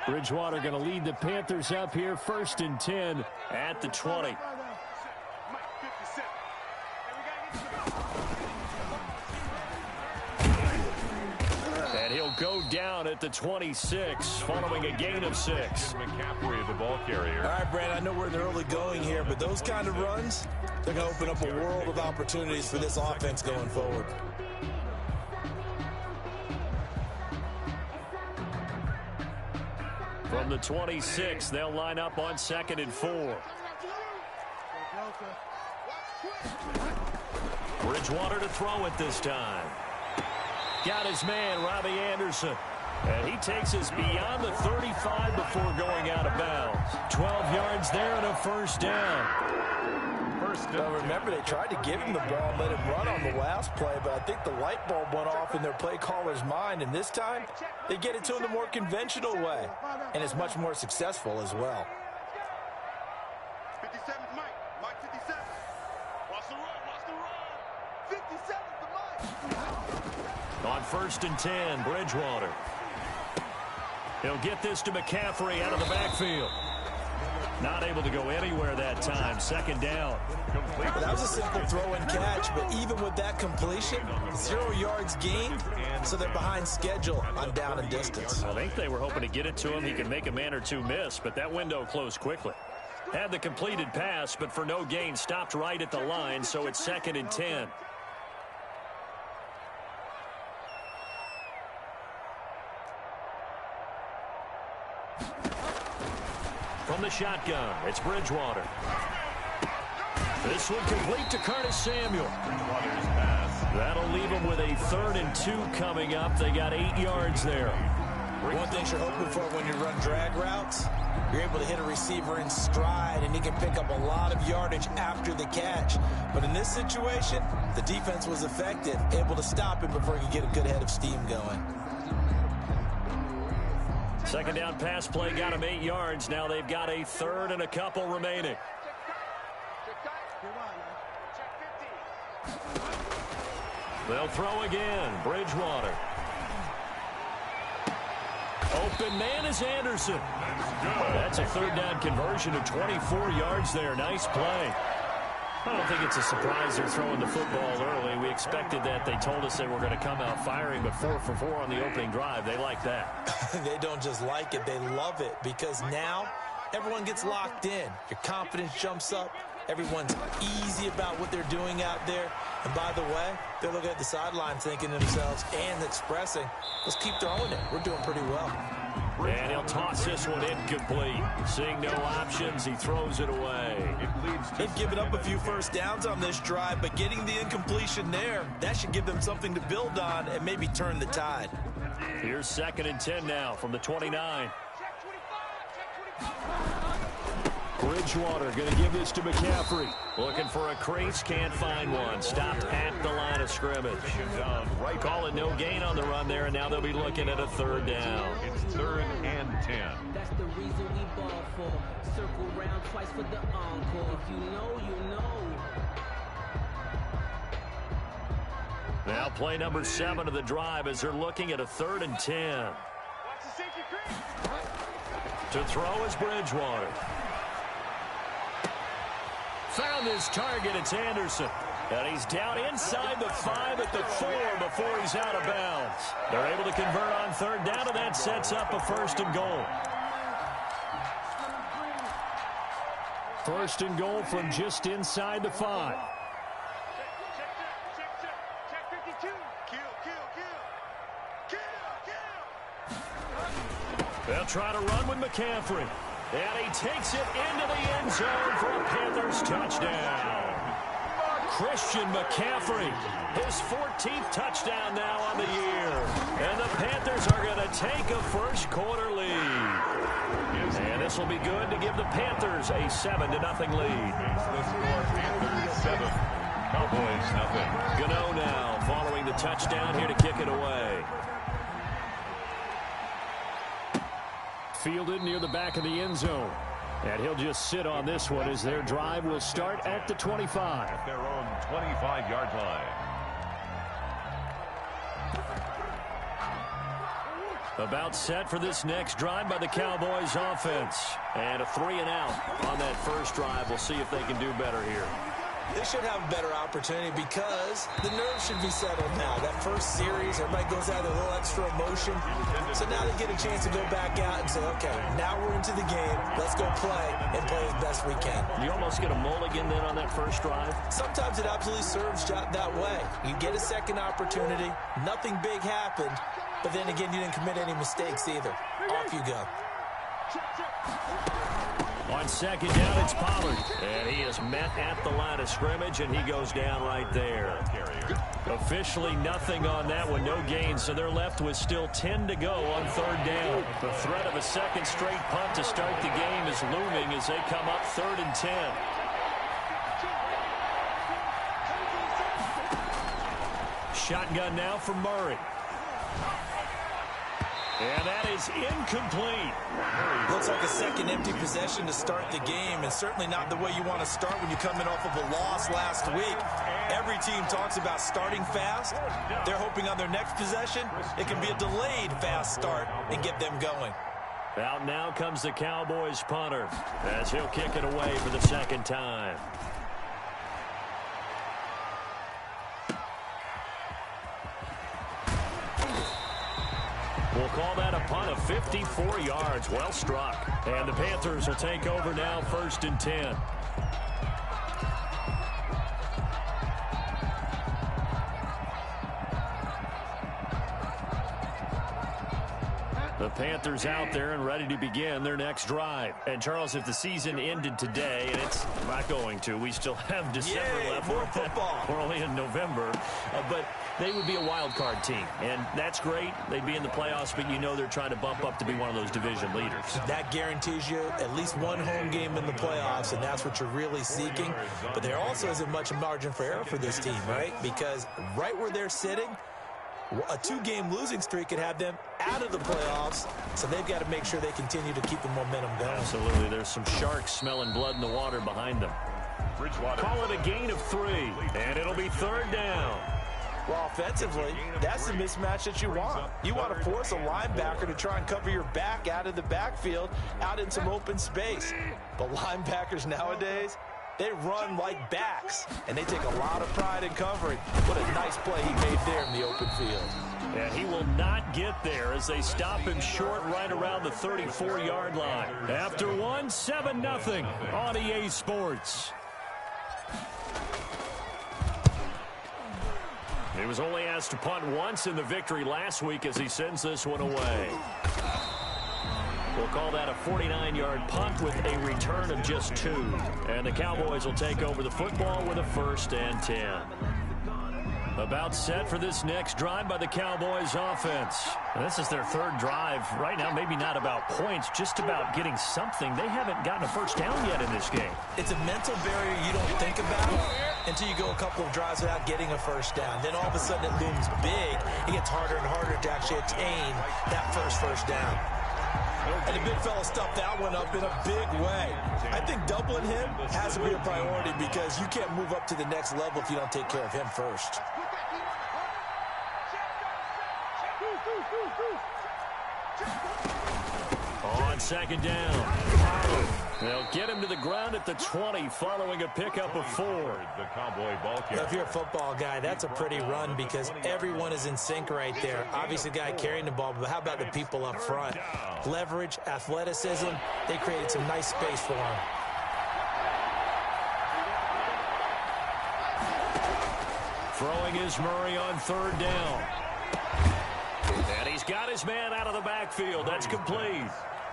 Bridgewater going to lead the Panthers up here, 1st and 10 at the 20. And he'll go down at the 26 following a gain of 6. McCaffrey, the ball carrier. All right, Brad, I know we're in the early going here, but those kind of runs, they're going to open up a world of opportunities for this offense going forward. From the 26, they'll line up on 2nd and 4. Bridgewater to throw it this time. Got his man, Robbie Anderson. And he takes us beyond the 35 before going out of bounds. 12 yards there and a 1st down. Well, remember, they tried to give him the ball and let him run on the last play, but I think the light bulb went off in their play caller's mind, and this time they get it to him the more conventional way, and it's much more successful as well. 57, Mike 57. Watch the run. 57 to Mike. On 1st and 10, Bridgewater. He'll get this to McCaffrey out of the backfield. Not able to go anywhere that time. 2nd down. Well, that was a simple throw and catch, but even with that completion, 0 yards gained, so they're behind schedule on down and distance. I think they were hoping to get it to him. He could make a man or two miss, but that window closed quickly. Had the completed pass, but for no gain, stopped right at the line, so it's 2nd and 10. From the shotgun, it's Bridgewater. This one complete to Curtis Samuel. Bridgewater's pass. That'll leave them with a 3rd and 2 coming up. They got 8 yards there. One thing you're hoping for when you run drag routes, you're able to hit a receiver in stride, and he can pick up a lot of yardage after the catch. But in this situation, the defense was effective, able to stop him before he could get a good head of steam going. 2nd down pass play got him 8 yards. Now they've got a 3rd and a couple remaining. They'll throw again. Bridgewater. Open man is Anderson. That's a 3rd down conversion of 24 yards there. Nice play. I don't think it's a surprise they're throwing the football early. We expected that. They told us they were going to come out firing, but 4 for 4 on the opening drive. They like that. They don't just like it, they love it, because now everyone gets locked in. Your confidence jumps up. Everyone's easy about what they're doing out there. And by the way, they're looking at the sideline thinking to themselves and expressing, let's keep throwing it. We're doing pretty well. And he'll toss this one incomplete. Seeing no options, he throws it away. They've given up a few 1st downs on this drive, but getting the incompletion there, that should give them something to build on and maybe turn the tide. Here's 2nd and 10 now from the 29. Bridgewater going to give this to McCaffrey. Looking for a crease, can't find one. Stopped at the line of scrimmage. Call it no gain on the run there, and now they'll be looking at a 3rd down. It's 3rd and 10. That's the reason we ball for. Circle round twice for the encore. If you know, you know. Now play number 7 of the drive as they're looking at a 3rd and 10. To throw is Bridgewater. Found his target. It's Anderson. And he's down inside the 5 at the 4 before he's out of bounds. They're able to convert on 3rd down, and that sets up a 1st and goal. 1st and goal from just inside the 5. They'll try to run with McCaffrey. And he takes it into the end zone for a Panthers touchdown. Christian McCaffrey, his 14th touchdown now on the year. And the Panthers are going to take a 1st quarter lead. And this will be good to give the Panthers a 7-0 lead. The score, Panthers 7, Cowboys nothing. Gano now following the touchdown here to kick it away. Fielded near the back of the end zone. And he'll just sit on this one as their drive will start at the 25. At their own 25-yard line. About set for this next drive by the Cowboys offense. And a 3-and-out on that first drive. We'll see if they can do better here. They should have a better opportunity because the nerves should be settled now. That first series, everybody goes out with a little extra emotion. So now they get a chance to go back out and say, okay, now we're into the game. Let's go play and play as best we can. You almost get a mulligan then on that first drive? Sometimes it absolutely serves that way. You get a second opportunity. Nothing big happened. But then again, you didn't commit any mistakes either. Off you go. On second down, it's Pollard. And he is met at the line of scrimmage, and he goes down right there. Officially nothing on that one, no gain. So they're left with still 10 to go on third down. The threat of a second straight punt to start the game is looming as they come up 3rd and 10. Shotgun now for Murray. And that is incomplete. Looks like a second empty possession to start the game, and certainly not the way you want to start when you're coming off of a loss last week. Every team talks about starting fast. They're hoping on their next possession, it can be a delayed fast start and get them going. Out now comes the Cowboys punter as he'll kick it away for the second time. We'll call that a punt of 54 yards. Well struck. And the Panthers will take over now, 1st and 10. The Panthers out there and ready to begin their next drive. And, Charles, if the season ended today, and it's not going to, we still have December left. More football. We're only in November. But they would be a wild card team. And that's great. They'd be in the playoffs, but you know they're trying to bump up to be one of those division leaders. That guarantees you at least one home game in the playoffs, and that's what you're really seeking. But there also isn't much margin for error for this team, right? Because right where they're sitting, a 2-game losing streak could have them out of the playoffs, so they've got to make sure they continue to keep the momentum going. Absolutely. There's some sharks smelling blood in the water behind them. Call it a gain of 3, and it'll be 3rd down. Well, offensively, that's the mismatch that you want. You want to force a linebacker to try and cover your back out of the backfield, out in some open space. But linebackers nowadays, they run like backs, and they take a lot of pride in covering. What a nice play he made there in the open field. And he will not get there as they stop him short right around the 34-yard line. After one, 7-0 on EA Sports. He was only asked to punt once in the victory last week as he sends this one away. We'll call that a 49-yard punt with a return of just 2. And the Cowboys will take over the football with a 1st and 10. About set for this next drive by the Cowboys offense. And this is their 3rd drive. Right now, maybe not about points, just about getting something. They haven't gotten a first down yet in this game. It's a mental barrier you don't think about until you go a couple of drives without getting a first down. Then all of a sudden it looms big. It gets harder and harder to actually attain that first down. And the big fella stuffed that one up in a big way. I think doubling him has to be a priority because you can't move up to the next level if you don't take care of him first. On second down, they'll get him to the ground at the 20 following a pickup of 4. The Cowboy ball carrier. If you're a football guy, that's a pretty run because everyone is in sync right there. Obviously, the guy carrying the ball, but how about the people up front? Leverage, athleticism, they created some nice space for him. Throwing is Murray on 3rd down. And he's got his man out of the backfield. That's complete.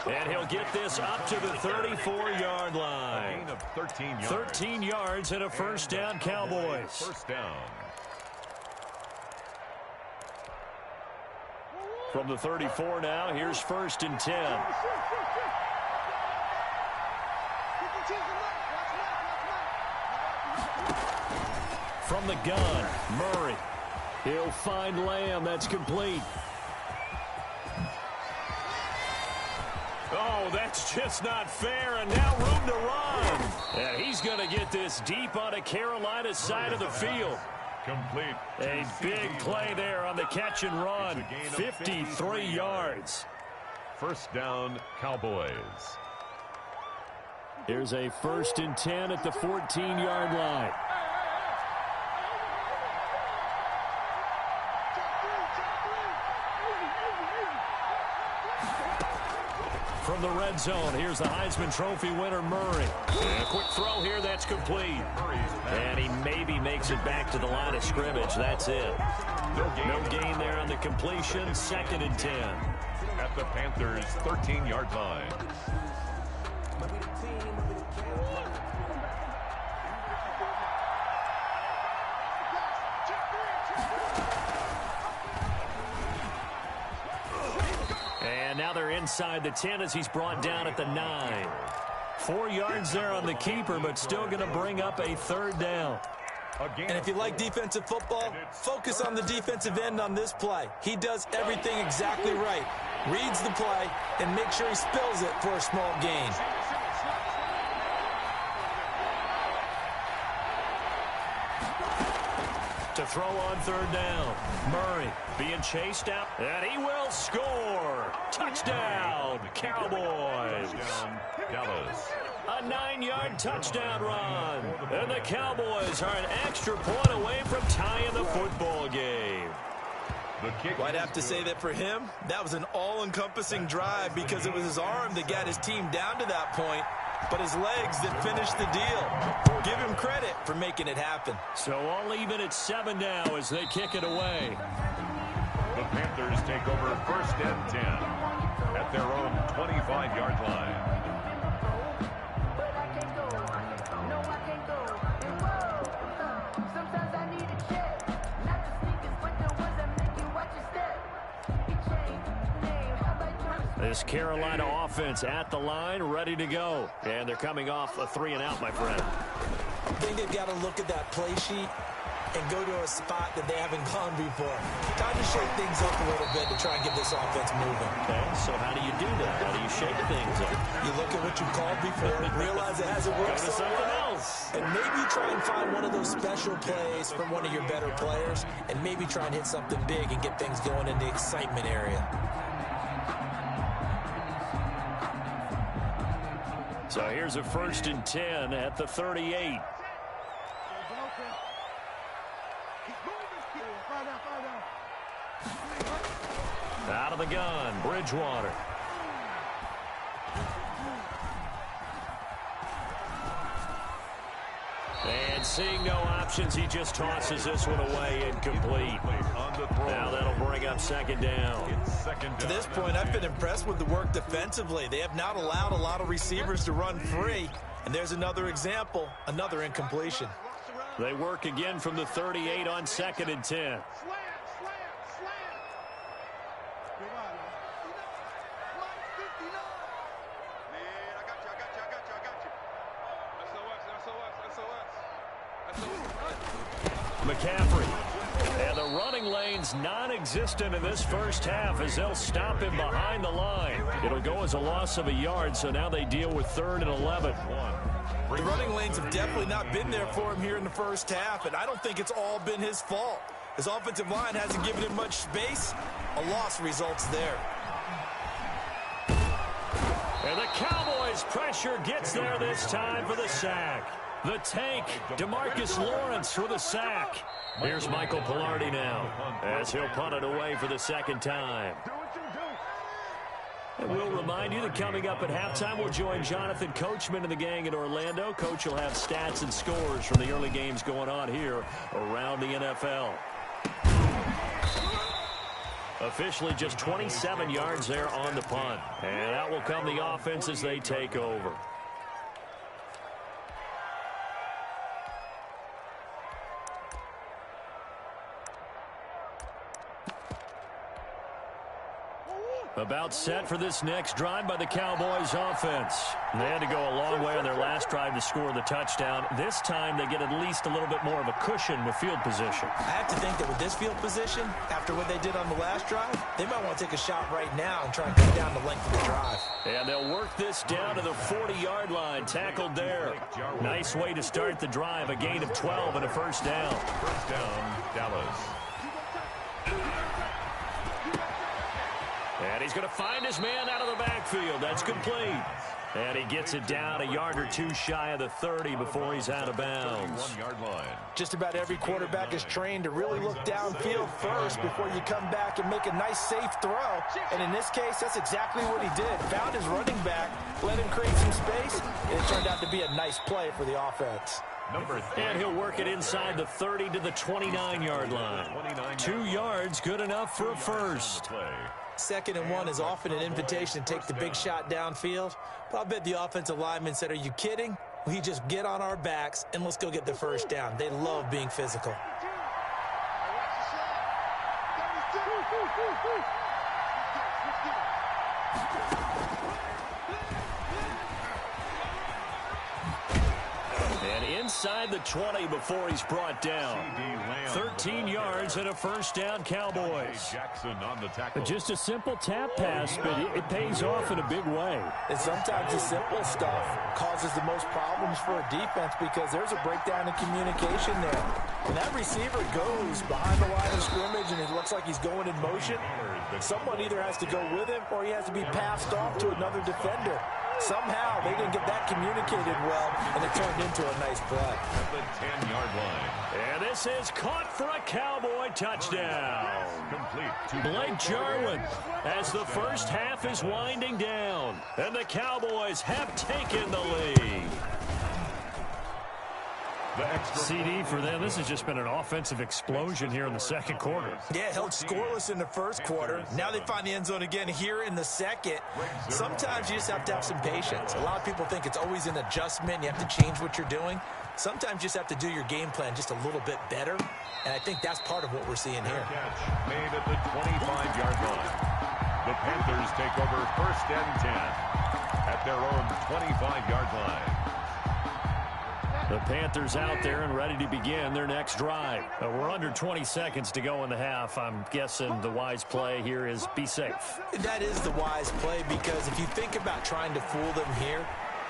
And he'll get this up to the 34-yard line. Gain of 13 yards. 13 yards and a 1st down, Cowboys. 1st down. From the 34 now, here's 1st and 10. From the gun, Murray. He'll find Lamb. That's complete. Oh, that's just not fair, and now room to run. And he's going to get this deep on a Carolina side of the field. Complete. A big play there on the catch and run. 53 yards. First down, Cowboys. Here's a 1st and 10 at the 14-yard line. From the red zone, here's the Heisman Trophy winner, Murray. And a quick throw here, that's complete. And he maybe makes it back to the line of scrimmage. That's it. No gain there on the completion. 2nd and 10. At the Panthers' 13-yard line. And now they're inside the 10 as he's brought down at the 9. 4 yards there on the keeper, but still going to bring up a 3rd down. And if you like defensive football, focus on the defensive end on this play. He does everything exactly right. Reads the play and makes sure he spills it for a small gain. To throw on 3rd down. Murray being chased out, and he will score. Touchdown, Cowboys. Dallas. A 9-yard touchdown run. And the Cowboys are an extra point away from tying the football game. Well, I'd have to say that for him, that was an all-encompassing drive because it was his arm that got his team down to that point, but his legs that finished the deal. Give him credit for making it happen. So all even at 7 now as they kick it away. The Panthers take over 1st and 10 at their own 25-yard line. This Carolina offense at the line, ready to go. And they're coming off a 3-and-out, my friend. I think they've got to look at that play sheet and go to a spot that they haven't gone before. Time to shake things up a little bit to try and get this offense moving. Okay, so how do you do that? How do you shake things up? You look at what you called before and realize it hasn't worked Go to so something well. else. And maybe try and find one of those special plays from one of your better players and maybe try and hit something big and get things going in the excitement area. So here's a 1st and 10 at the 38. Out of the gun, Bridgewater. And seeing no options, he just tosses this one away incomplete. Now that'll bring up 2nd down. To this point, I've been impressed with the work defensively. They have not allowed a lot of receivers to run free. And there's another example, another incompletion. They work again from the 38 on 2nd and 10. McCaffrey. And the running lane's non-existent in this first half as they'll stop him behind the line. It'll go as a loss of a yard, so now they deal with 3rd and 11. The running lanes have definitely not been there for him here in the first half, and I don't think it's all been his fault. His offensive line hasn't given him much space. A loss results there. And the Cowboys' pressure gets there this time for the sack. The tank, DeMarcus Lawrence for the sack. Here's Michael Pilardi now as he'll punt it away for the 2nd time. And we'll remind you that coming up at halftime, we'll join Jonathan Coachman and the gang in Orlando. Coach will have stats and scores from the early games going on here around the NFL. Officially just 27 yards there on the punt. And out will come the offense as they take over. About set for this next drive by the Cowboys offense. They had to go a long way on their last drive to score the touchdown. This time they get at least a little bit more of a cushion with field position. I have to think that with this field position, after what they did on the last drive, they might want to take a shot right now and try and cut down the length of the drive. And they'll work this down to the 40-yard line. Tackled there. Nice way to start the drive. A gain of 12 and a first down. First down, Dallas. And he's going to find his man out of the backfield. That's complete. And he gets it down a yard or two shy of the 30 before he's out of bounds. 31-yard line. Just about every quarterback is trained to really look downfield first before you come back and make a nice, safe throw. And in this case, that's exactly what he did. Found his running back, let him create some space, and it turned out to be a nice play for the offense. Number 3. And he'll work it inside the 30 to the 29-yard line. 2 yards, good enough for a first. 2nd and 1 is often an invitation to take the big shot downfield. But I bet the offensive lineman said, are you kidding? We just get on our backs and let's go get the first down. They love being physical. And inside the 20 before he's brought down. 13 yards and a first down, Cowboys. Jackson on the tackle. Just a simple tap pass, but it pays off in a big way. And sometimes the simple stuff causes the most problems for a defense because there's a breakdown in communication there. When that receiver goes behind the line of scrimmage and it looks like he's going in motion, someone either has to go with him or he has to be passed off to another defender. Somehow they didn't get that communicated well, and it turned into a nice play. At the 10-yard line. And this is caught for a Cowboy touchdown. Complete to Blake Jarwin as the first half is winding down. And the Cowboys have taken the lead. the extra CD for them. This has just been an offensive explosion here in the second quarter. Yeah, held scoreless in the first quarter. Now they find the end zone again here in the second. Sometimes you just have to have some patience. A lot of people think it's always an adjustment. You have to change what you're doing. Sometimes you just have to do your game plan just a little bit better. And I think that's part of what we're seeing here. Catch made at the 25-yard line. The Panthers take over 1st and 10 at their own 25-yard line. The Panthers out there and ready to begin their next drive. We're under 20 seconds to go in the half. I'm guessing the wise play here is be safe. That is the wise play, because if you think about trying to fool them here,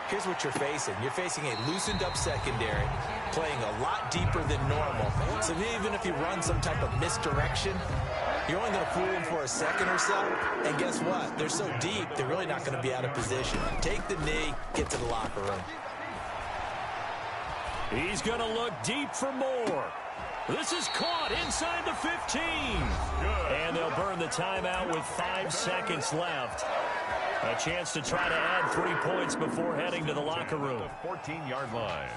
here's what you're facing. You're facing a loosened up secondary, playing a lot deeper than normal. So even if you run some type of misdirection, you're only going to fool them for a second or so. And guess what? They're so deep, they're really not going to be out of position. Take the knee, get to the locker room. He's going to look deep for more. This is caught inside the 15. And they'll burn the timeout with 5 seconds left. A chance to try to add 3 points before heading to the locker room. The 14-yard line.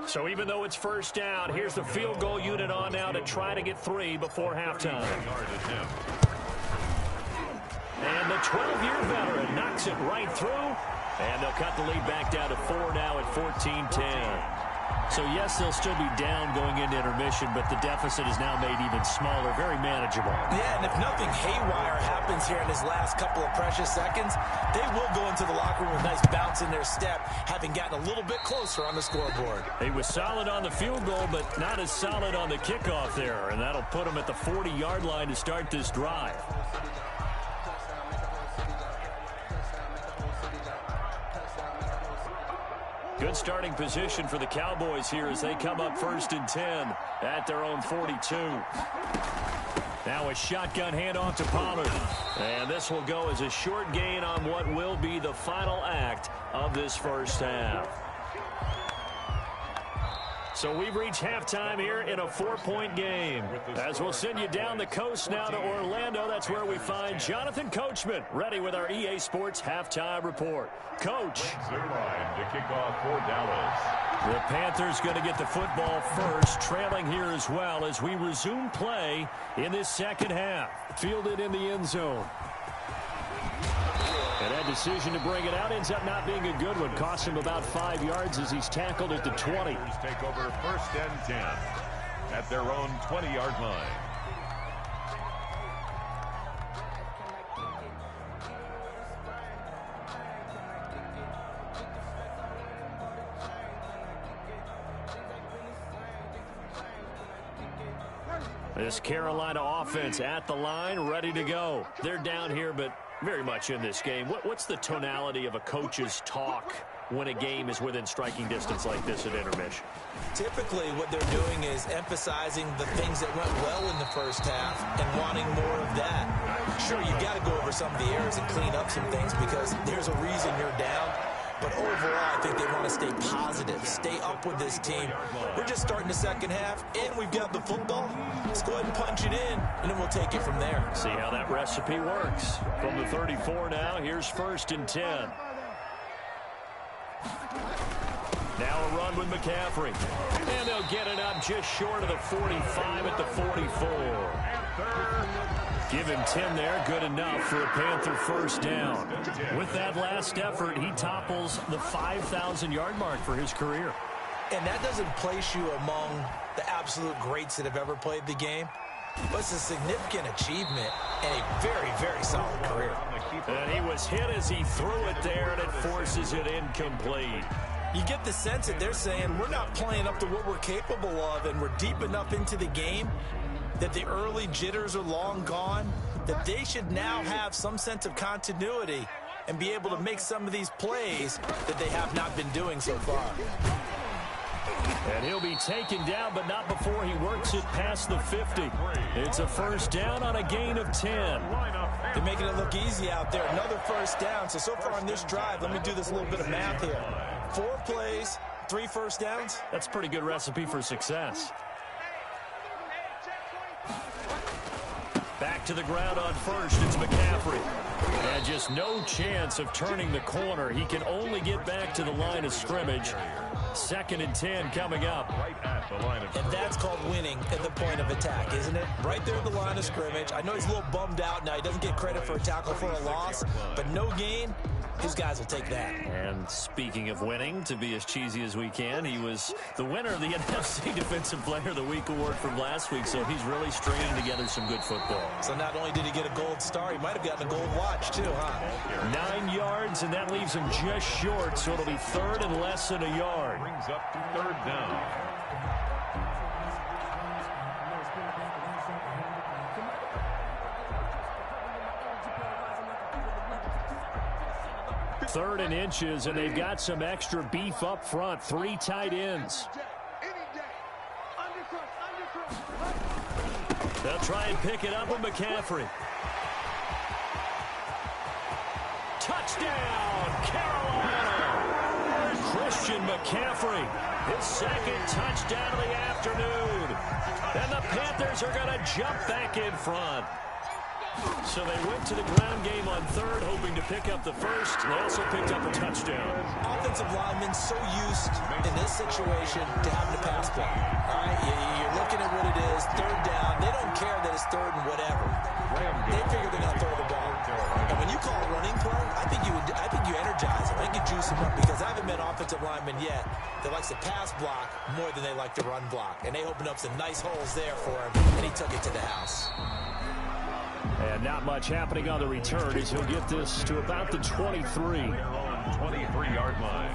So even though it's first down, here's the field goal unit on now to try to get 3 before halftime. And the 12-year veteran knocks it right through. And they'll cut the lead back down to 4 now at 14-10. So, yes, they'll still be down going into intermission, but the deficit is now made even smaller, very manageable. Yeah, and if nothing haywire happens here in his last couple of precious seconds, they will go into the locker room with a nice bounce in their step, having gotten a little bit closer on the scoreboard. He was solid on the field goal, but not as solid on the kickoff there, and that'll put him at the 40-yard line to start this drive. Good starting position for the Cowboys here as they come up 1st and 10 at their own 42. Now a shotgun handoff to Pollard. And this will go as a short gain on what will be the final act of this first half. So we've reached halftime here in a 4-point game. As we'll send you down the coast now to Orlando, that's where we find Jonathan Coachman, ready with our EA Sports Halftime Report. Coach. To kick off for Dallas. The Panthers going to get the football first, trailing here as well as we resume play in this second half. Fielded in the end zone. And that decision to bring it out ends up not being a good one. Cost him about 5 yards as he's tackled at the 20. Take over 1st and 10 at their own 20-yard line. This Carolina offense at the line, ready to go. They're down here, but very much in this game. What's the tonality of a coach's talk when a game is within striking distance like this at intermission? Typically, what they're doing is emphasizing the things that went well in the first half and wanting more of that. Sure, you've got to go over some of the errors and clean up some things because there's a reason you're down. But overall, I think they want to stay positive, stay up with this team. We're just starting the second half, and we've got the football. Let's go ahead and punch it in, and then we'll take it from there. See how that recipe works. From the 34 now, here's 1st and 10. Now a run with McCaffrey. And they'll get it up just short of the 45 at the 44. Give him 10 there, good enough for a Panther first down. With that last effort, he topples the 5,000-yard mark for his career. And that doesn't place you among the absolute greats that have ever played the game, but it's a significant achievement and a very, very solid career. And he was hit as he threw it there, and it forces it incomplete. You get the sense that they're saying we're not playing up to what we're capable of, and we're deep enough into the game that the early jitters are long gone, that they should now have some sense of continuity and be able to make some of these plays that they have not been doing so far. And he'll be taken down, but not before he works it past the 50. It's a first down on a gain of 10. They're making it look easy out there. Another first down. So far on this drive, let me do this little bit of math here. 4 plays, 3 first downs. That's a pretty good recipe for success. Back to the ground on first, it's McCaffrey. And just no chance of turning the corner. He can only get back to the line of scrimmage. 2nd and 10 coming up. And that's called winning at the point of attack, isn't it? Right there at the line of scrimmage. I know he's a little bummed out now. He doesn't get credit for a tackle for a loss, but no gain. His guys will take that. And speaking of winning, to be as cheesy as we can, he was the winner of the NFC Defensive Player of the Week award from last week, so he's really stringing together some good football. So not only did he get a gold star, he might have gotten a gold watch too, huh? 9 yards, and that leaves him just short, so it'll be 3rd and less than a yard. Brings up to 3rd down. 3rd and inches, and they've got some extra beef up front. 3 tight ends. They'll try and pick it up with McCaffrey. Touchdown, Carolina! Christian McCaffrey, his 2nd touchdown of the afternoon. And the Panthers are going to jump back in front. So they went to the ground game on 3rd, hoping to pick up the 1st. They also picked up a touchdown. Offensive linemen so used in this situation to having to pass block. All right, you're looking at what it is, 3rd down. They don't care that it's 3rd and whatever. They figure they're going to throw the ball. And when you call a running play, I think you energize them. I think you juice them up because I haven't met offensive linemen yet that likes to pass block more than they like to run block. And they opened up some nice holes there for him, and he took it to the house. And not much happening on the return as he'll get this to about the 23. 23-yard line.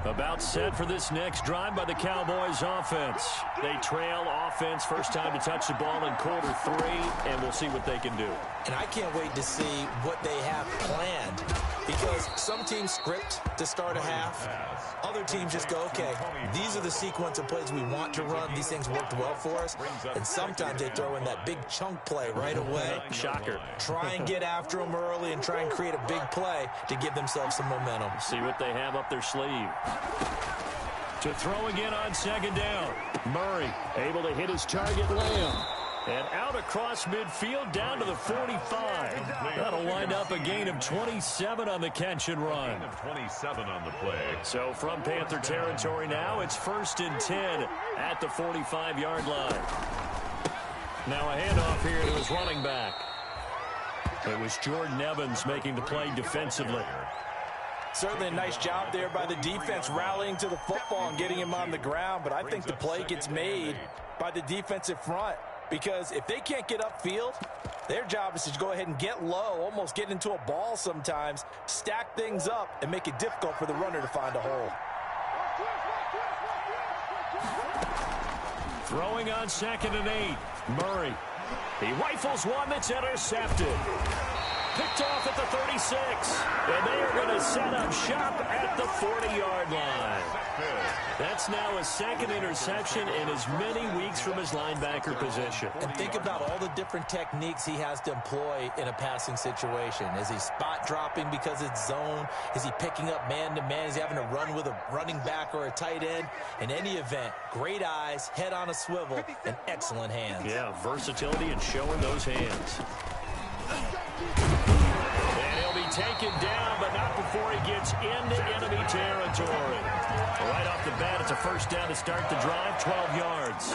About set for this next drive by the Cowboys offense. They trail offense, first time to touch the ball in quarter 3, and we'll see what they can do. And I can't wait to see what they have planned, because some teams script to start a half. Other teams just go, okay, these are the sequence of plays we want to run. These things worked well for us. And sometimes they throw in that big chunk play right away. Shocker. Try and get after them early and try and create a big play to give themselves some momentum. See what they have up their sleeve. To throw again on 2nd down. Murray able to hit his target, Lamb. And out across midfield down to the 45. That'll wind up a gain of 27 on the catch and run. 27 on the play. So from Panther territory now, it's 1st and 10 at the 45-yard line. Now a handoff here to his running back. It was Jordan Evans making the play defensively. Certainly a nice job there by the defense rallying to the football and getting him on the ground, but I think the play gets made by the defensive front, because if they can't get upfield, Their job is to go ahead and get low, almost get into a ball sometimes, stack things up, and make it difficult for the runner to find a hole. Throwing on 2nd and 8. Murray. He rifles one that's intercepted. Picked off at the 36. And they are going to set up shop at the 40-yard line. That's now his 2nd interception in as many weeks from his linebacker position. And think about all the different techniques he has to employ in a passing situation. Is he spot dropping because it's zone? Is he picking up man-to-man? Is he having to run with a running back or a tight end? In any event, great eyes, head on a swivel, and excellent hands. Yeah, versatility and showing those hands. And he'll be taken down, but not before he gets into enemy territory. Right off the bat, it's a first down to start the drive, 12 yards.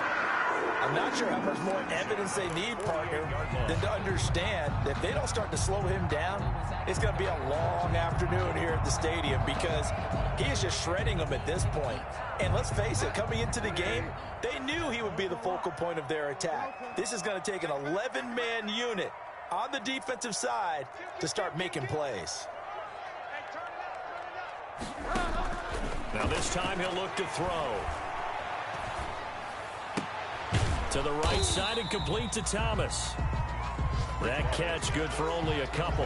I'm not sure how much more evidence they need, partner, than to understand that if they don't start to slow him down, it's going to be a long afternoon here at the stadium because he is just shredding them at this point. And let's face it, coming into the game, they knew he would be the focal point of their attack. This is going to take an 11-man unit on the defensive side to start making plays. Now this time he'll look to throw. To the right side and complete to Thomas. That catch good for only a couple.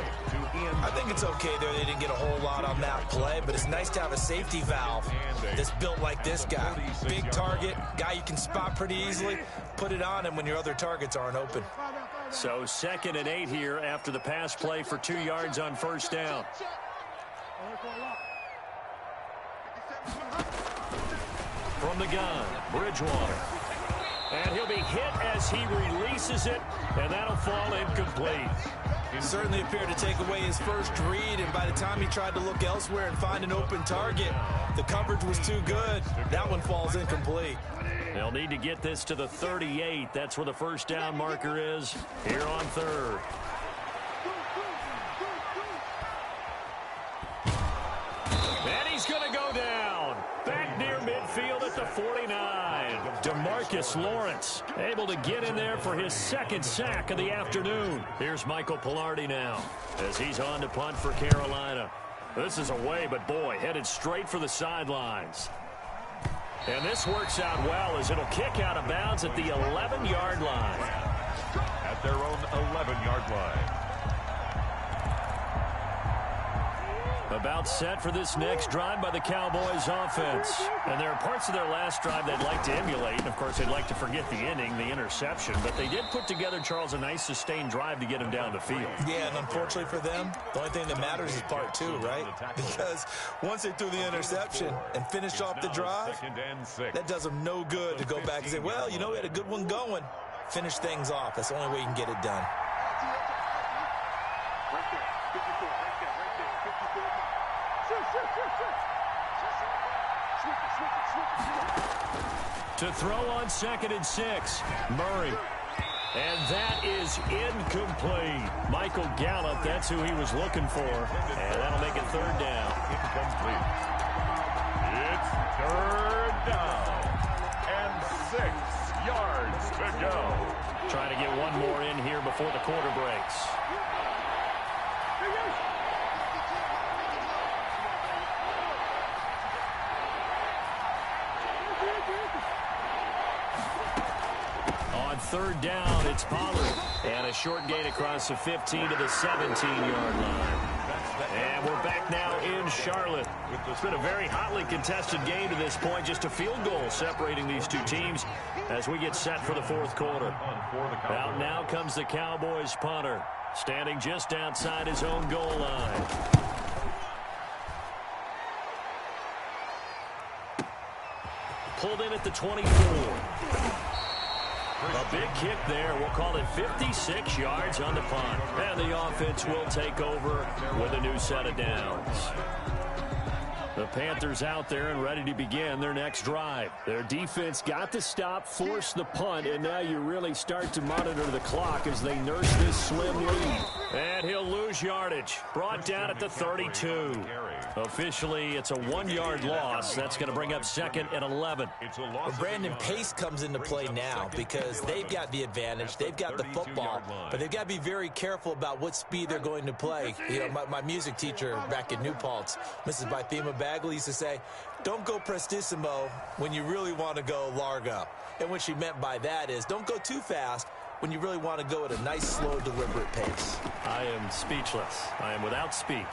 I think it's okay there. They didn't get a whole lot on that play, but it's nice to have a safety valve that's built like this guy. Big target, guy you can spot pretty easily. Put it on him when your other targets aren't open. So 2nd and 8 here after the pass play for 2 yards on first down. From the gun, Bridgewater. And he'll be hit as he releases it, and that'll fall incomplete. He certainly appeared to take away his first read, and by the time he tried to look elsewhere and find an open target, the coverage was too good. That one falls incomplete. They'll need to get this to the 38. That's where the first down marker is here on 3rd. And he's going to go down. Back near midfield at the 49. DeMarcus Lawrence able to get in there for his 2nd sack of the afternoon. Here's Michael Pilardi now as he's on to punt for Carolina. This is away, but boy, headed straight for the sidelines. And this works out well as it'll kick out of bounds at the 11-yard line. At their own 11-yard line. About set for this next drive by the Cowboys offense. And there are parts of their last drive they'd like to emulate. And, of course, they'd like to forget the inning, the interception. But they did put together, Charles, a nice sustained drive to get him down the field. Yeah, and unfortunately for them, the only thing that matters is part 2, right? Because once they threw the interception and finished off the drive, that does them no good to go back and say, well, you know, we had a good one going. Finish things off. That's the only way you can get it done. To throw on 2nd and 6, Murray. And that is incomplete. Michael Gallup, that's who he was looking for. And that'll make it 3rd down. Incomplete. It's 3rd down. And 6 yards to go. Trying to get one more in here before the quarter breaks. On 3rd down, it's Pollard. And a short gain across the 15 to the 17-yard line. And we're back now in Charlotte. It's been a very hotly contested game to this point. Just a field goal separating these two teams as we get set for the 4th quarter. Out now comes the Cowboys punter, standing just outside his own goal line. Pulled in at the 24. A big kick there. We'll call it 56 yards on the punt. And the offense will take over with a new set of downs. The Panthers out there and ready to begin their next drive. Their defense got the stop, forced the punt, and now you really start to monitor the clock as they nurse this slim lead. And he'll lose yardage. Brought down at the 32. Officially, it's a 1-yard loss. That's going to bring up 2nd and 11. Well, Brandon, pace comes into play now because they've got the advantage. They've got the football, but they've got to be very careful about what speed they're going to play. You know, my music teacher back in New Paltz, Mrs. BABYYYY, used to say, don't go prestissimo when you really want to go largo. And what she meant by that is don't go too fast when you really want to go at a nice, slow, deliberate pace. I am speechless. I am without speech.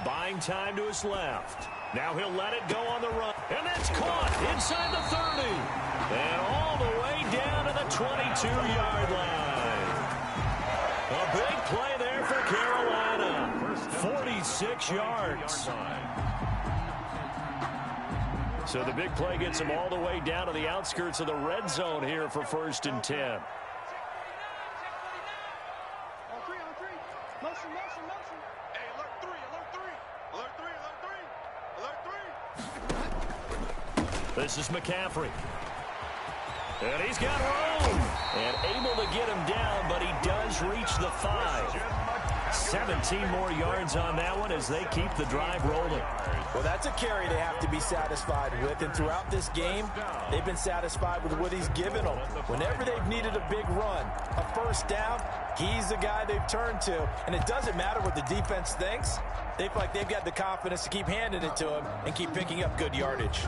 Buying time to his left. Now he'll let it go on the run. And that's caught inside the 30. And all the way down to the 22-yard line. A big play there for Carolina. 46 yards. So the big play gets him all the way down to the outskirts of the red zone here for 1st and 10. This is McCaffrey. And he's got room. And able to get him down, but he does reach the 5. 17 more yards on that one as they keep the drive rolling. Well, that's a carry they have to be satisfied with. And throughout this game, they've been satisfied with what he's given them. Whenever they've needed a big run, a 1st down, he's the guy they've turned to. And it doesn't matter what the defense thinks. They feel like they've got the confidence to keep handing it to him and keep picking up good yardage.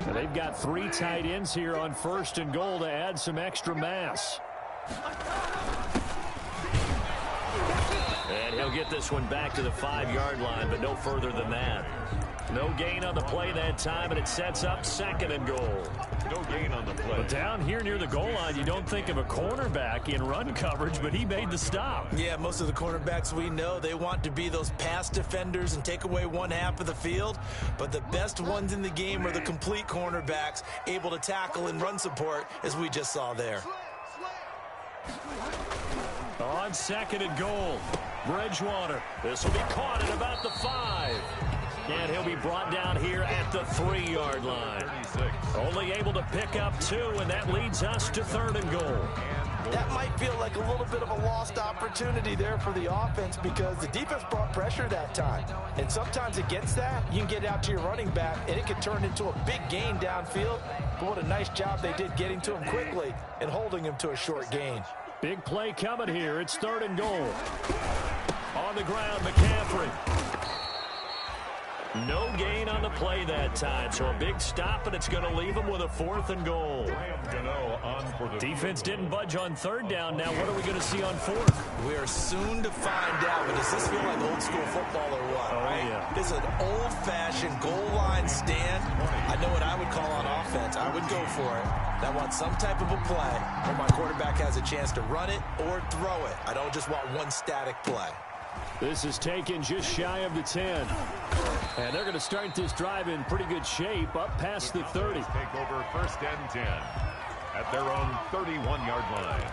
And they've got 3 tight ends here on 1st and goal to add some extra mass. And he'll get this one back to the 5-yard line, but no further than that. No gain on the play that time, and it sets up 2nd and goal. No gain on the play. But down here near the goal line, you don't think of a cornerback in run coverage, but he made the stop. Yeah, most of the cornerbacks we know, they want to be those pass defenders and take away one half of the field. But the best ones in the game are the complete cornerbacks, able to tackle and run support, as we just saw there. On 2nd and goal, Bridgewater. This will be caught at about the 5. And he'll be brought down here at the 3-yard line. 36. Only able to pick up 2, and that leads us to 3rd and goal. That might feel like a little bit of a lost opportunity there for the offense because the defense brought pressure that time. And sometimes against that, you can get out to your running back, and it could turn into a big gain downfield. But what a nice job they did getting to him quickly and holding him to a short gain. Big play coming here. It's 3rd and goal. On the ground, McCaffrey. No gain on the play that time, so a big stop, and it's going to leave him with a 4th and goal. Defense didn't budge on 3rd down. Now what are we going to see on 4th? We are soon to find out, but does this feel like old school football or what? Oh, right? yeah. This is an old-fashioned goal line stand. I know what I would call on offense. I would go for it. I want some type of a play where my quarterback has a chance to run it or throw it. I don't just want one static play. This is taken just shy of the 10. And they're going to start this drive in pretty good shape, up past the 30. Take over 1st and 10 at their own 31-yard line.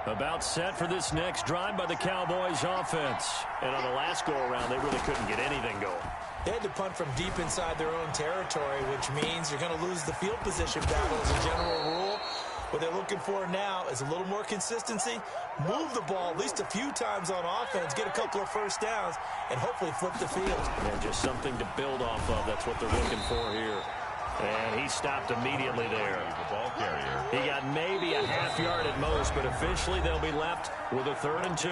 About set for this next drive by the Cowboys offense. And on the last go-around, they really couldn't get anything going. They had to punt from deep inside their own territory, which means you're going to lose the field position battle as a general rule. What they're looking for now is a little more consistency, move the ball at least a few times on offense, get a couple of 1st downs, and hopefully flip the field. And just something to build off of. That's what they're looking for here. And he stopped immediately there. The ball carrier. He got maybe a half yard at most, but officially they'll be left with a 3rd and 2.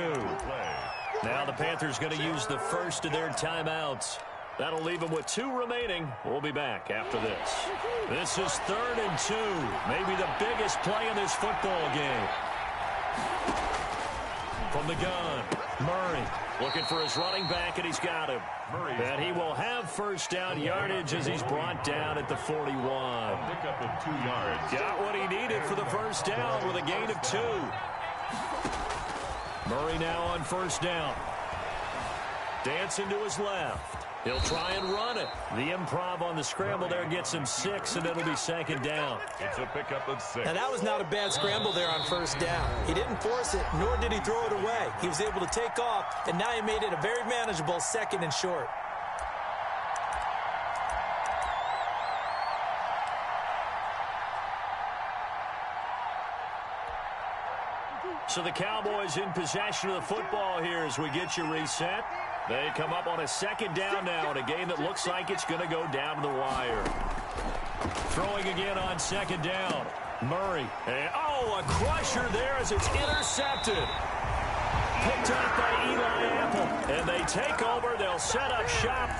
Now the Panthers going to use the first of their timeouts. That'll leave them with 2 remaining. We'll be back after this. This is 3rd and 2. Maybe the biggest play in this football game. From the gun, Murray looking for his running back, and he's got him. And he will have 1st down yardage as he's brought down at the 41. Pick up of 2 yards. Got what he needed for the 1st down with a gain of 2. Murray now on 1st down. Dancing to his left. He'll try and run it. The improv on the scramble there gets him 6, and it'll be 2nd down. It's a pickup of 6. Now, that was not a bad scramble there on 1st down. He didn't force it, nor did he throw it away. He was able to take off, and now he made it a very manageable 2nd and short. So the Cowboys in possession of the football here as we get you reset. They come up on a 2nd down now in a game that looks like it's going to go down to the wire. Throwing again on 2nd down. Murray. And, a crusher there as it's intercepted. Picked up by Eli Apple. And they take over. They'll set up shop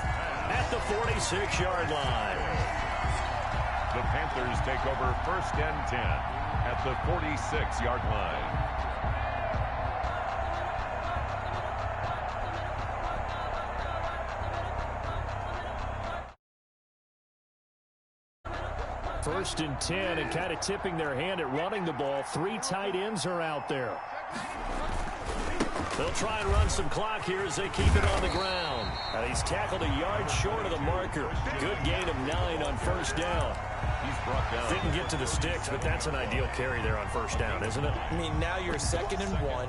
at the 46-yard line. The Panthers take over 1st and 10 at the 46-yard line. First and 10, and kind of tipping their hand at running the ball. 3 tight ends are out there. They'll try and run some clock here as they keep it on the ground. And he's tackled a yard short of the marker. Good gain of 9 on 1st down. He's brought down. Didn't get to the sticks, but that's an ideal carry there on 1st down, isn't it? I mean, now you're 2nd and 1.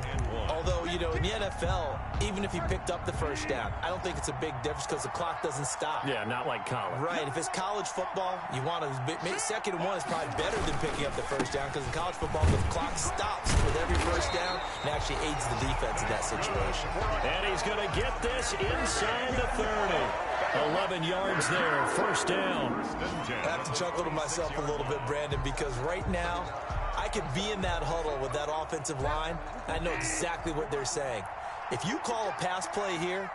Although, you know, in the NFL, even if he picked up the 1st down, I don't think it's a big difference because the clock doesn't stop. Yeah, not like college. Right. If it's college football, you want to 2nd and 1 is probably better than picking up the 1st down because in college football, the clock stops with every 1st down and actually aids the defense in that situation. And he's going to get this inside the 30. 11 yards there, 1st down. I have to chuckle to myself a little bit, Brandon, because right now I could be in that huddle with that offensive line. I know exactly what they're saying. If you call a pass play here,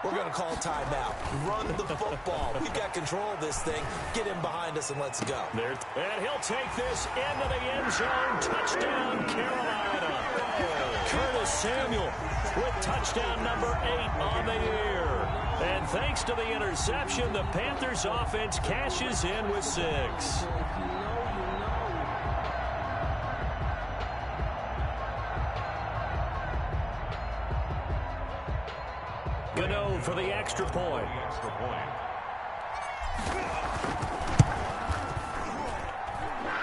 we're going to call timeout. Run the football. We've got control of this thing. Get him behind us and let's go. And he'll take this into the end zone. Touchdown, Carolina. Curtis Samuel with touchdown number 8 on the year. And thanks to the interception, the Panthers offense cashes in with 6. Gano for the extra point.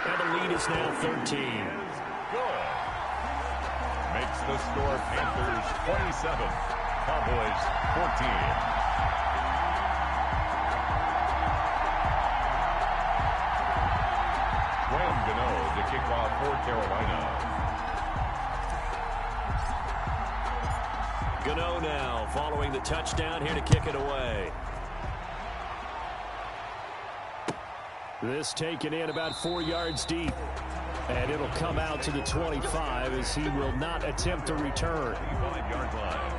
And the lead is now 13. Good. Makes the score Panthers 27, Cowboys 14. Gano to kick off for Carolina. Gano now following the touchdown here to kick it away. This taken in about 4 yards deep. And it'll come out to the 25 as he will not attempt to return. 25-yard line.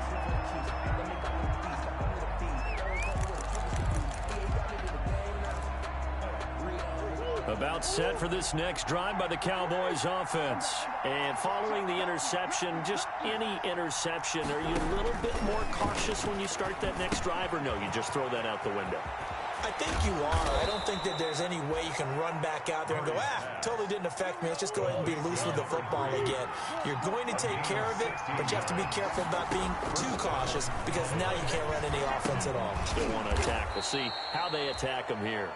About set for this next drive by the Cowboys offense. And following the interception, just any interception, are you a little bit more cautious when you start that next drive, or no, you just throw that out the window? I think you are. I don't think that there's any way you can run back out there and go, totally didn't affect me. Let's just go ahead and be loose with the football again. You're going to take care of it, but you have to be careful about being too cautious because now you can't run any offense at all. Still want to attack. We'll see how they attack him here.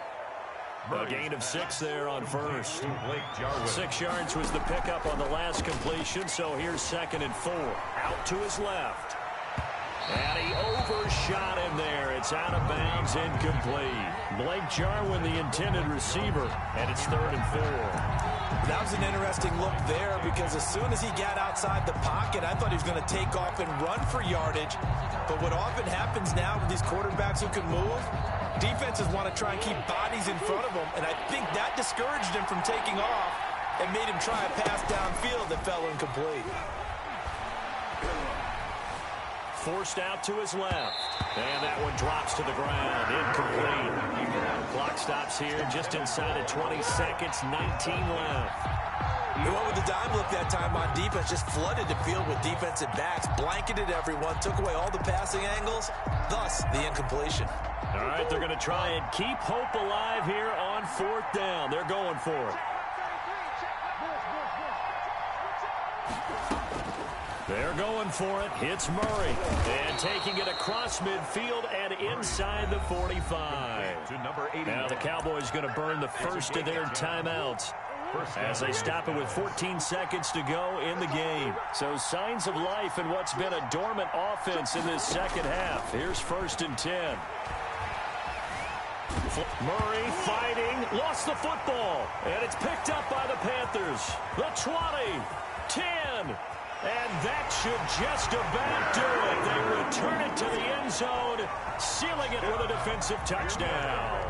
A gain of 6 there on 1st. 6 yards was the pickup on the last completion, so here's 2nd and 4. Out to his left. And he overshot him there. It's out of bounds, incomplete. Blake Jarwin, the intended receiver, and it's 3rd and 4. That was an interesting look there because as soon as he got outside the pocket, I thought he was going to take off and run for yardage. But what often happens now with these quarterbacks who can move, defenses want to try and keep bodies in front of them, and I think that discouraged him from taking off and made him try a pass downfield that fell incomplete. Forced out to his left. And that one drops to the ground. Incomplete. Clock stops here just inside of 20 seconds. 19 left. He went with the dime look that time on defense. Just flooded the field with defensive backs. Blanketed everyone. Took away all the passing angles. Thus, the incompletion. All right, they're going to try and keep hope alive here on 4th down. They're going for it. They're going for it. Hits Murray. And taking it across midfield and inside the 45. To number 80. Now the Cowboys going to burn the first of their timeouts as they stop it with 14 seconds to go in the game. So signs of life in what's been a dormant offense in this second half. Here's 1st and 10. Murray fighting, lost the football, and it's picked up by the Panthers. The 20, 10, and that should just about do it. They return it to the end zone, sealing it with a defensive touchdown.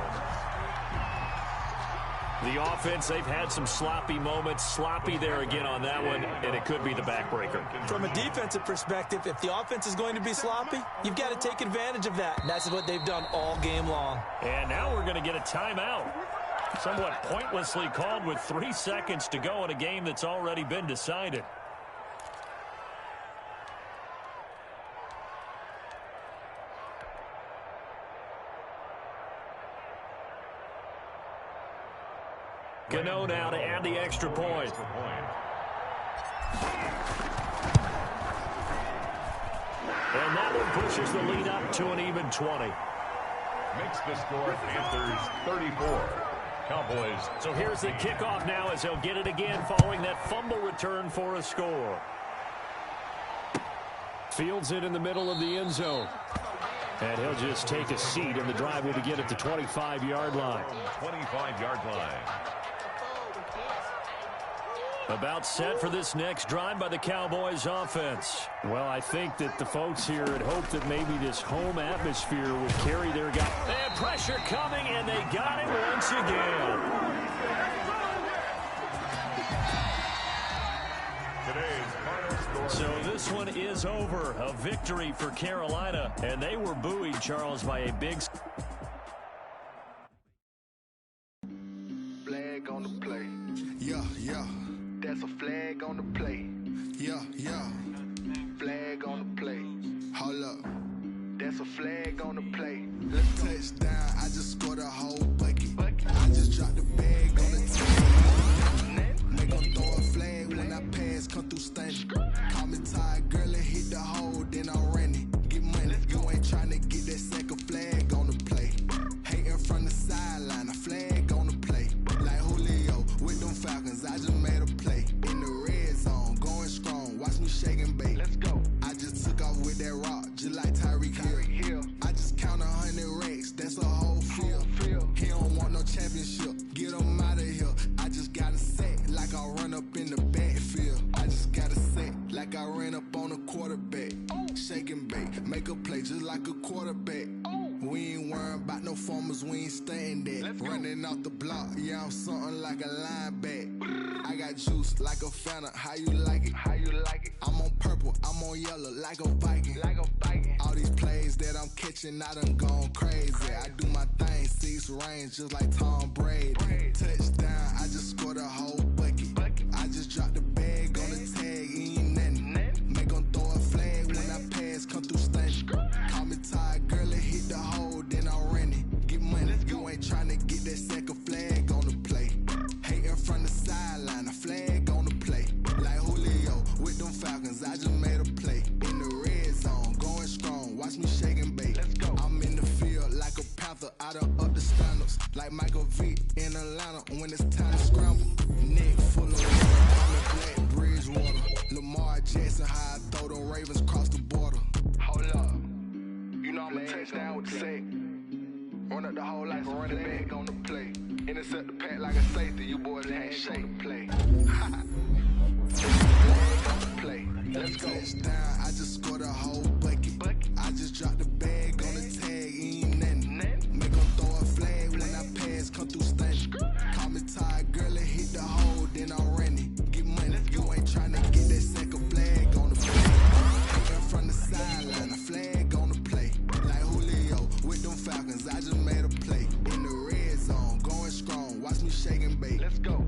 The offense, they've had some sloppy moments. Sloppy there again on that one, and it could be the backbreaker. From a defensive perspective, if the offense is going to be sloppy, you've got to take advantage of that. And that's what they've done all game long. And now we're going to get a timeout. Somewhat pointlessly called with 3 seconds to go in a game that's already been decided. Gano now to add the extra point. And that one pushes the lead up to an even 20. Makes the score Panthers 34. Cowboys. So here's the kickoff now as they'll get it again following that fumble return for a score. Fields it in the middle of the end zone. And he'll just take a seat, and the drive will begin at the 25-yard line. 25-yard line. About set for this next drive by the Cowboys offense. Well, I think that the folks here had hoped that maybe this home atmosphere would carry their guy. And pressure coming, and they got it once again. Today's final score. So this one is over. A victory for Carolina, and they were buoyed, Charles, by a big... Flag on the play. Yeah, yeah. That's a flag on the play. Yeah, yeah. Flag on the play. Hold up. That's a flag on the play. Touchdown, I just scored a whole bucket. I just dropped the bag on the team. Make them throw a flag when I pass, come through stunning. Call me tired, girl, and hit the hole, then I'm running. Get money, you ain't trying to get that second flag on the play. Hating from the sideline, a flag on the play. Like Julio with them Falcons, I just made a play. In the red zone, going strong, watch me shake and bake. Let's go. I just took off with that rock, just like Tyreek Hill. I just count 100 racks, that's a whole field. He don't want no championship, get him out of here. I just got a set, like I run up in the backfield. I just got a set, like I ran up on a quarterback. Shake and bake, make a play just like a quarterback. We ain't worrying about no formers, we ain't staying there. Running off the block, yeah, I'm something like a linebacker. I got juice like a Fanta, how you like it? How you like it? I'm on purple, I'm on yellow, like a Viking. Like a Viking. All these plays that I'm catching, I done gone crazy. I do my thing, 6 range, just like Tom Brady. Touchdown, I just scored a whole bucket. I just dropped the bag on the tag, ain't nothing. Make them throw a flag when I pass, come through stunning. Call me tired, girl, and hit the hole, then I'm running. Get money, you ain't trying to get that second flag on the play. Hating from the sideline, a flag on the play. Like Julio with them Falcons, I just made a play. In the red zone, going strong, watch me shake and bake. Let's go. I'm in the field like a Panther, I done up the standards. Like Michael Vick in Atlanta when it's time to scramble. Neck full of water, I'm a black Bridgewater. Lamar Jackson, how I throw them Ravens across the border. Hold up. You know I'm a touchdown with the sack. Run up the whole like a running back on the play. Intercept the pack like a safety. You boys ain't shake the play. Flag on the play. Let's go. Touchdown, I just scored a whole bucket. I just dropped the bag on the tag, ain't nothing. Make them throw a flag when I pass, come through stunning. Call me tired, girl, and hit the hole, then I'm running. Get money, you ain't trying to get that second flag on the play. Hating from the sideline, a flag on the play. Like Julio with them Falcons, I just made a play. In the red zone, going strong, watch me shake and bake. Let's go.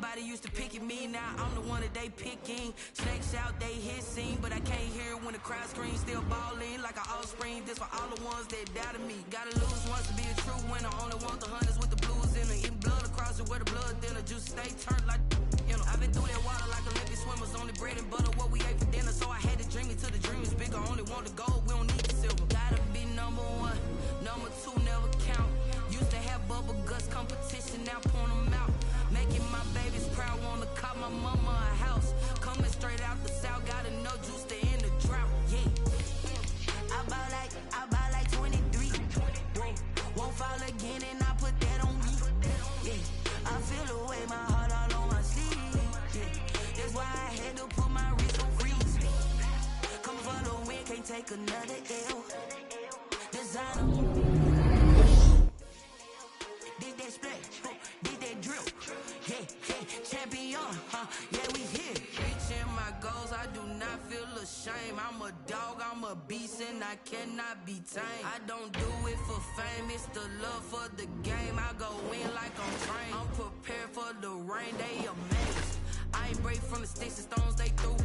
Everybody used to pick at me, now I'm the one that they picking. Snakes out, they hissing, but I can't hear when the crowd screams. Still balling like an offspring. This for all the ones that doubted me. Gotta lose once to be a true winner. Only want the hunters with the blues in it. Eating blood across it where the blood thinner. Juice stay turned like, you know. I've been through that water like Olympic swimmers. Only bread and butter what we ate for dinner. So I had to dream it till the dream is bigger. Only want the gold, we don't need the silver. Gotta be number one, number two never count. Used to have bubble guts competition, now point them out. Making my babies proud, wanna cop my mama a house. Coming straight out the south, gotta know juice to end the drought. Yeah, I buy like 23. Won't fall again, and I put that on me. Yeah, I feel the way, my heart all on my sleeve. Yeah, that's why I had to put my wrist on freeze. Coming for the win, can't take another L. Designer. Did that split, did that drill. Yeah, champion, yeah, we here. Reaching my goals, I do not feel ashamed. I'm a dog, I'm a beast, and I cannot be tamed. I don't do it for fame, it's the love for the game. I go in like I'm trained. I'm prepared for the rain, they amazed. I ain't break from the sticks and stones they threw.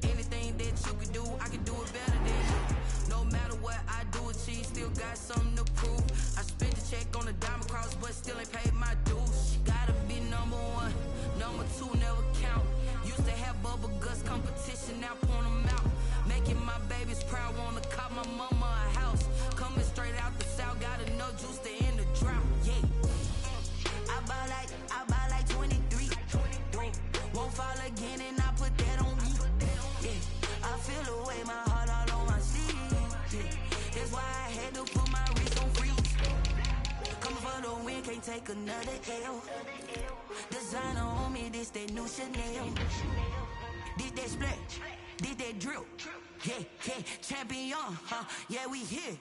Anything that you can do, I can do it better than you. No matter what I do, achieve, still got something to prove. I spent the check on the diamond cross, but still ain't paid my dues. Gotta be number one, number two never count. Used to have bubble guts competition, now point them out. Making my babies proud, wanna cop my mama a house. Coming straight out the south, gotta know juice to end the drought. Yeah, I buy like 23. Won't fall again, and I put that on me. Yeah, I feel the way, my heart all on my sleeve. Yeah, that's why I had to put my wrist on freeze. Coming for the win, can't take another L. Designer on me, this that new Chanel. Did that split, did that drill. Yeah, champion, yeah, we here.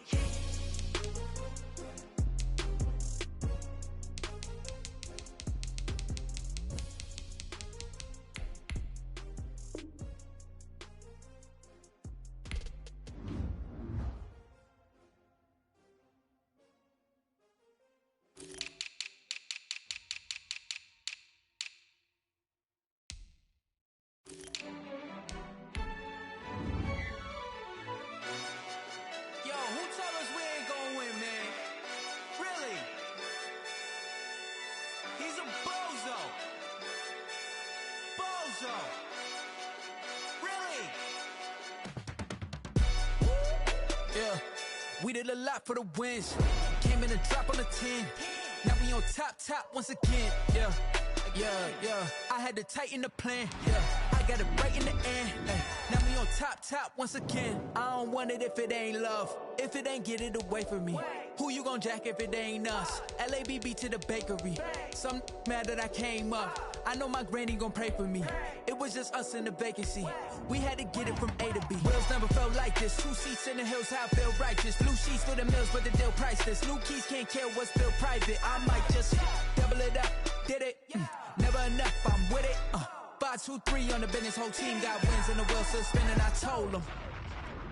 We did a lot for the wins. Came in a drop on the 10. Now we on top once again. Yeah. I had to tighten the plan. Yeah, I got it right in the end. Now we on top once again. I don't want it if it ain't love. If it ain't, get it away from me. Who you gon' jack if it ain't us? LABB to the bakery. Some mad that I came up. I know my granny gon' pray for me. It was just us in the vacancy. We had to get it from A to B. Wheels never felt like this. 2 seats in the hills, how I feel righteous. Blue sheets for the mills, but the deal priceless. New keys can't care what's still private. I might just double it up. Did it? Never enough, I'm with it. 5, 2, 3 on the business. Whole team got wins and the wheels still spinning. I told them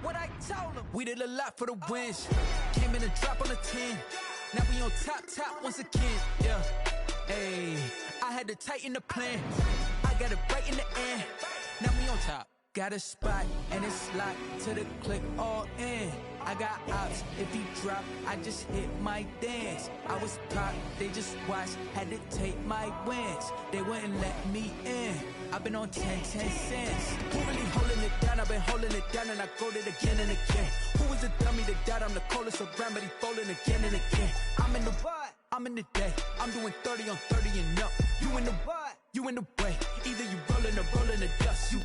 what I told them. We did a lot for the wins. Came in a drop on the 10. Now we on top once again. Yeah. Hey, I had to tighten the plan. I got it right in the end. Now we on top. Got a spot and it's locked to the click all in. I got ops, if he drop, I just hit my dance. I was pop, they just watched, had to take my wins. They wouldn't let me in. I've been on 10 cents. Who really holding it down? I've been holding it down and I go it again and again. Who is the dummy that doubt I'm the coldest around, but he folding again and again. I'm in the what? I'm in the day. I'm doing 30 on 30 and up. You in the what? You in the way. Either you rolling or rolling the dust. You